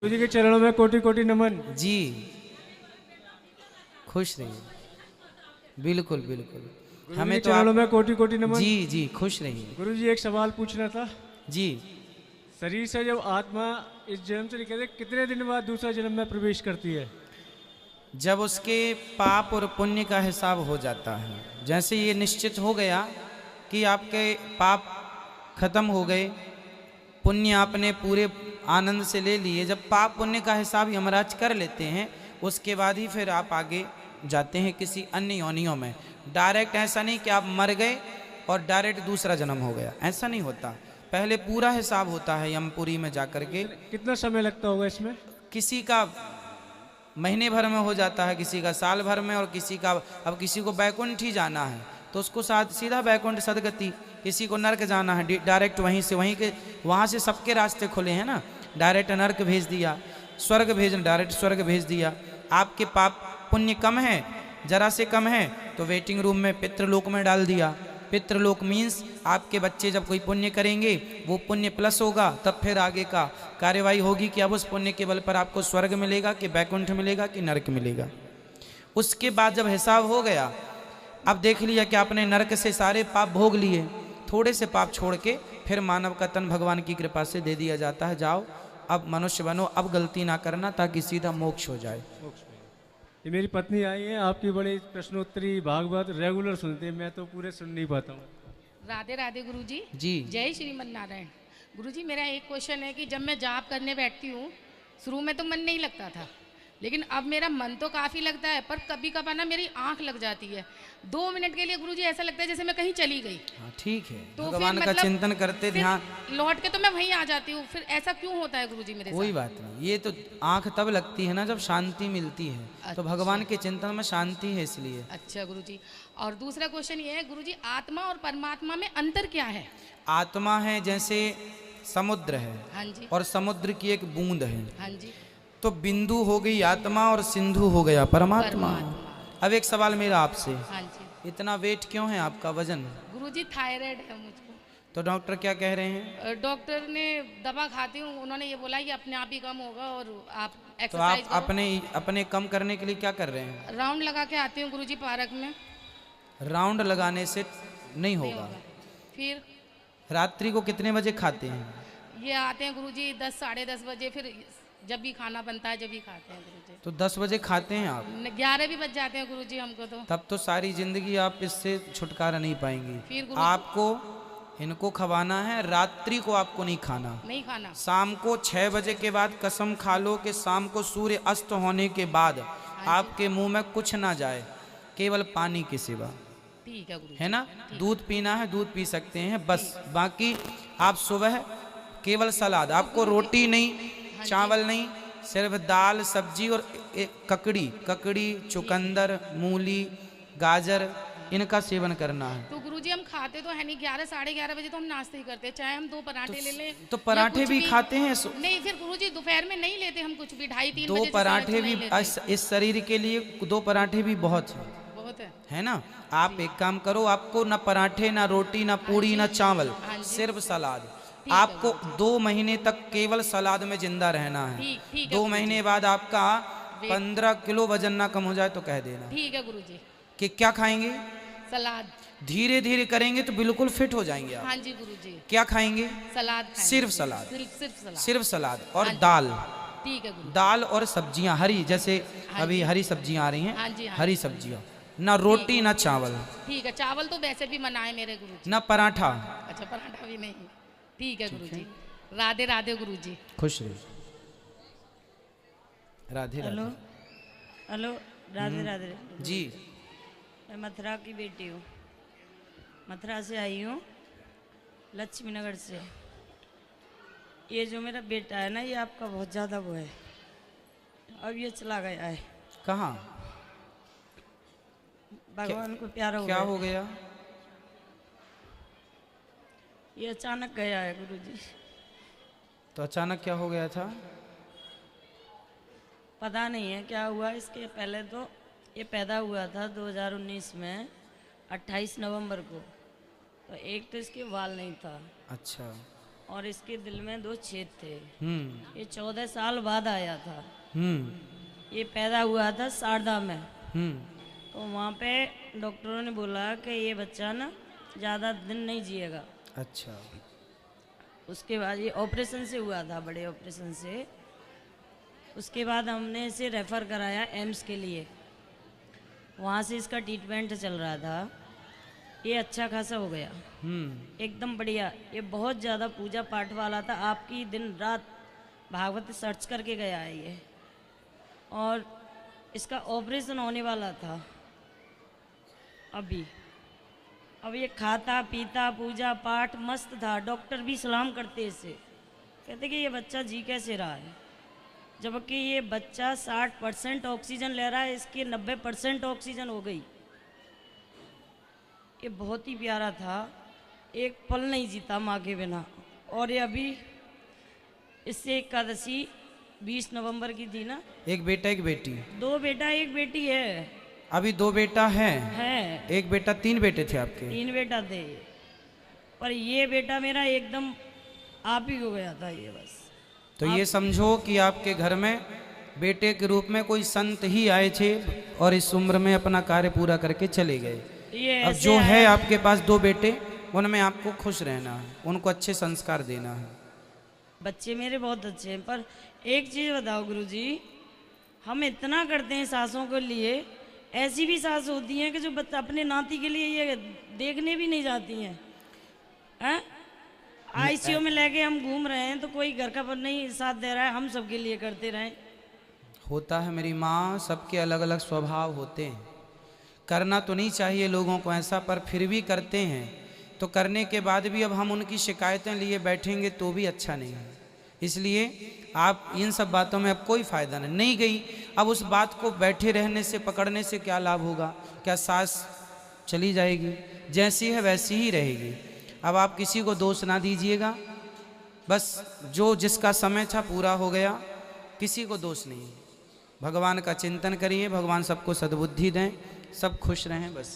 गुरु जी के चरणों में कोटि कोटि नमन। जी, खुश रहिए। बिल्कुल बिल्कुल। गुरु जी हमें के तो चरणों आप में कोटि कोटि नमन। जी जी खुश रहिए। गुरु जी एक सवाल पूछना था। जी, शरीर से जब आत्मा इस जन्म से निकलते कितने दिन बाद दूसरा जन्म में प्रवेश करती है? जब उसके पाप और पुण्य का हिसाब हो जाता है, जैसे ये निश्चित हो गया कि आपके पाप खत्म हो गए, पुण्य आपने पूरे आनंद से ले लिए, जब पाप पुण्य का हिसाब यमराज कर लेते हैं उसके बाद ही फिर आप आगे जाते हैं किसी अन्य योनियों में। डायरेक्ट ऐसा नहीं कि आप मर गए और डायरेक्ट दूसरा जन्म हो गया, ऐसा नहीं होता। पहले पूरा हिसाब होता है यमपुरी में जाकर के। कितना समय लगता होगा इसमें? किसी का महीने भर में हो जाता है, किसी का साल भर में, और किसी का, अब किसी को बैकुंठ ही जाना है तो उसको सीधा बैकुंठ सदगति, किसी को नर्क जाना है डायरेक्ट वहीं से, वहाँ से सबके रास्ते खुले हैं ना, डायरेक्ट नर्क भेज दिया, स्वर्ग डायरेक्ट स्वर्ग भेज दिया। आपके पाप पुण्य कम है, जरा से कम है तो वेटिंग रूम में पितृलोक में डाल दिया। पितृलोक मीन्स आपके बच्चे जब कोई पुण्य करेंगे वो पुण्य प्लस होगा, तब फिर आगे का कार्यवाही होगी कि अब उस पुण्य के बल पर आपको स्वर्ग मिलेगा कि बैकुंठ मिलेगा कि नरक मिलेगा। उसके बाद जब हिसाब हो गया, अब देख लिया कि आपने नरक से सारे पाप भोग लिए, थोड़े से पाप छोड़ के फिर मानव का तन भगवान की कृपा से दे दिया जाता है, जाओ अब मनुष्य बनो, अब गलती ना करना ताकि सीधा मोक्ष हो जाए। ये मेरी पत्नी आई है, आपकी बड़ी प्रश्नोत्तरी भागवत रेगुलर सुनते हैं, मैं तो पूरे सुन नहीं पाता हूँ। राधे राधे गुरुजी। जी, जय श्रीमन नारायण। गुरुजी मेरा एक क्वेश्चन है कि जब मैं जाप करने बैठती हूँ, शुरू में तो मन नहीं लगता था, लेकिन अब मेरा मन तो काफ़ी लगता है, पर कभी कभार ना मेरी आंख लग जाती है। 2 मिनट के लिए गुरुजी ऐसा लगता है जैसे मैं कहीं चली गई। हाँ ठीक है, तो फिर भगवान का मतलब चिंतन करते फिर ध्यान। लौट के तो मैं वहीं आ जाती हूँ। फिर ऐसा क्यों होता है गुरुजी मेरे कोई साथ? बात नहीं, ये तो आंख तब लगती है ना जब शांति मिलती है, तो अच्छा। भगवान के चिंतन में शांति है इसलिए। अच्छा गुरुजी, और दूसरा क्वेश्चन ये है गुरुजी, आत्मा और परमात्मा में अंतर क्या है? आत्मा है जैसे समुद्र है, हाँ जी, और समुद्र की एक बूंद है, हाँ जी। तो बिंदु हो गई आत्मा और सिंधु हो गया परमात्मा। परमात्मा। अब एक सवाल मेरा आपसे, हाँ जी इतना वेट क्यों है आपका, वजन? गुरुजी, थायराइड है मुझको। तो डॉक्टर क्या कह रहे हैं? डॉक्टर ने दवा खाती हूँ, उन्होंने ये बोला कि अपने आप ही कम होगा और आप तो एक्सरसाइज आप करो। अपने कम करने के लिए क्या कर रहे हैं? राउंड लगा के आती हूँ गुरुजी पार्क में। राउंड लगाने से नहीं नहीं होगा। होगा। फिर रात्रि को कितने बजे खाते हैं? ये आते हैं गुरुजी 10 साढ़े 10 बजे, फिर जब भी खाना बनता है जब भी खाते हैं गुरुजी। तो 10 बजे खाते हैं आप? 11 भी बज जाते हैं गुरुजी हमको तो। तब तो सारी जिंदगी आप इससे छुटकारा नहीं पाएंगी। फिर गुरुजी आपको इनको खवाना है, रात्रि को आपको नहीं खाना। नहीं खाना। शाम को 6 बजे के बाद कसम खा लो कि शाम को सूर्य अस्त होने के बाद आपके मुंह में कुछ ना जाए, केवल पानी के सिवा, ठीक है गुरुजी। है ना? दूध पीना है दूध पी सकते हैं बस, बाकी आप सुबह केवल सलाद, आपको रोटी नहीं, चावल नहीं, सिर्फ दाल सब्जी और ककड़ी चुकंदर मूली गाजर, इनका सेवन करना है। तो गुरुजी हम खाते तो है नहीं, 11 साढ़े 11 बजे तो हम नाश्ते ही करते हैं, चाहे हम 2 पराठे ले लें तो या पराठे कुछ भी खाते हैं। नहीं, फिर गुरुजी दोपहर में नहीं लेते हम कुछ भी, 2:30-3 दो बजे से पराठे साढ़े भी 6 नहीं लेते। इस शरीर के लिए 2 पराठे भी बहुत है, बहुत है ना? आप एक काम करो, आपको ना पराठे ना रोटी ना पूड़ी ना चावल, सिर्फ सलाद। आपको 2 महीने तक केवल सलाद में जिंदा रहना है। ठीक है 2 महीने बाद आपका 15 किलो वजन ना कम हो जाए तो कह देना। ठीक है गुरुजी। कि क्या खाएंगे? सलाद। धीरे धीरे करेंगे तो बिल्कुल फिट हो जाएंगे आप। हाँ जी गुरुजी। क्या खाएंगे? सलाद खाएंगे। सिर्फ सलाद। सिर्फ सलाद। सिर्फ सलाद और हाँ जी। दाल। ठीक है गुरुजी। दाल और सब्जियां हरी, जैसे हाँ अभी जी। हरी सब्जियां आ रही हैं, हाँ जी, हाँ हरी सब्जियां, ना रोटी ना चावल ठीक है, चावल तो वैसे भी मना है मेरे गुरुजी। ना पराठा। अच्छा, पराठा भी नहीं। ठीक है गुरुजी। राधे राधे गुरुजी। खुश रहिए। राधे हेलो राधे। हेलो, राधे राधे। जी, मैं मथुरा की बेटी हूँ, मथुरा से आई हूँ, लक्ष्मी नगर से। ये जो मेरा बेटा है ना, ये आपका बहुत ज़्यादा वो है, अब ये चला गया है। कहाँ? भगवान को प्यारा हो क्या गया। हो गया? ये अचानक गया है गुरुजी। तो अचानक क्या हो गया था? पता नहीं है क्या हुआ। इसके पहले तो ये पैदा हुआ था 2019 में 28 नवंबर को, तो एक तो इसके बाल नहीं था। अच्छा। और इसके दिल में 2 छेद थे। हम्म। ये 14 साल बाद आया था। हम्म। ये पैदा हुआ था शारदा में। हम्म। तो वहाँ पे डॉक्टरों ने बोला कि ये बच्चा ना ज़्यादा दिन नहीं जिएगा। अच्छा। उसके बाद ये ऑपरेशन से हुआ था, बड़े ऑपरेशन से। उसके बाद हमने इसे रेफ़र कराया एम्स के लिए। वहाँ से इसका ट्रीटमेंट चल रहा था। ये अच्छा खासा हो गया, एकदम बढ़िया। ये बहुत ज़्यादा पूजा पाठ वाला था, आपकी दिन रात भागवत सर्च करके गया है ये। और इसका ऑपरेशन होने वाला था अभी। अब ये खाता पीता पूजा पाठ मस्त था। डॉक्टर भी सलाम करते इसे, कहते कि ये बच्चा जी कैसे रहा है, जबकि ये बच्चा 60% ऑक्सीजन ले रहा है, इसकी 90% ऑक्सीजन हो गई। ये बहुत ही प्यारा था, एक पल नहीं जीता माँ के बिना। और ये अभी इससे एकादशी 20 नवंबर की थी ना। एक बेटा एक बेटी? 2 बेटा 1 बेटी है। अभी 2 बेटा है? एक बेटा। 3 बेटे थे आपके? 3 बेटा थे, पर ये बेटा मेरा एकदम आप ही हो गया था ये बस। तो ये समझो कि आपके घर में बेटे के रूप में कोई संत ही आए थे और इस उम्र में अपना कार्य पूरा करके चले गए। ये अब जो है आपके पास 2 बेटे, उनमें आपको खुश रहना है, उनको अच्छे संस्कार देना है। बच्चे मेरे बहुत अच्छे हैं, पर एक चीज़ बताओ गुरुजी, हम इतना करते हैं सासों के लिए, ऐसी भी सास होती हैं कि जो अपने नाती के लिए ये देखने भी नहीं जाती हैं। आईसीयू में लेके हम घूम रहे हैं तो कोई घर का नहीं साथ दे रहा है, हम सबके लिए करते रहें। होता है मेरी माँ, सबके अलग अलग स्वभाव होते हैं। करना तो नहीं चाहिए लोगों को ऐसा, पर फिर भी करते हैं। तो करने के बाद भी अब हम उनकी शिकायतें लिए बैठेंगे तो भी अच्छा नहीं है। इसलिए आप इन सब बातों में अब कोई फ़ायदा नहीं गई। अब उस बात को बैठे रहने से, पकड़ने से क्या लाभ होगा? क्या सास चली जाएगी? जैसी है वैसी ही रहेगी। अब आप किसी को दोष ना दीजिएगा, बस जो जिसका समय था पूरा हो गया, किसी को दोष नहीं। भगवान का चिंतन करिए, भगवान सबको सद्बुद्धि दें, सब खुश रहें बस।